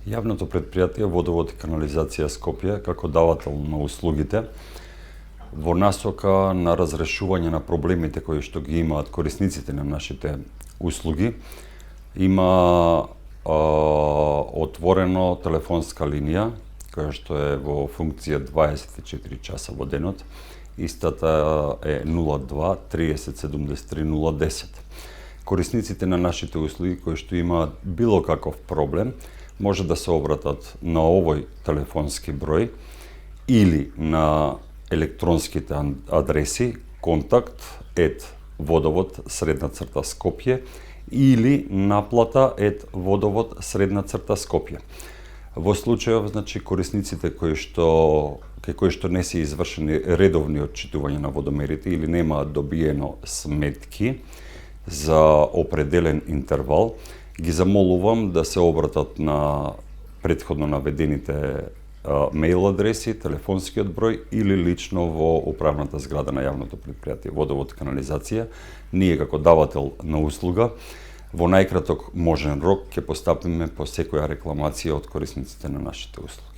Јавното предпријатие Водовод и канализација Скопје, како давател на услугите, во насока на разрешување на проблемите кои што ги имаат корисниците на нашите услуги, има отворено телефонска линија, која што е во функција 24 часа во денот. Истата е 02 30 73 010. Корисниците на нашите услуги кои што имаат било каков проблем, може да се обратат на овој телефонски број или на електронските адреси contact@vodovod_Skopje или наплата @vodovod_Skopje. Во случајов, значи, корисниците кои што не се извршени редовни отчитувања на водомерите или немаат добиено сметки за определен интервал, ги замолувам да се обратат на претходно наведените мејл адреси, телефонскиот број или лично во управната зграда на јавното предпријатие Водовод и канализација. Ние како давател на услуга во најкраток можен рок ќе постапиме по секоја рекламација од корисниците на нашите услуги.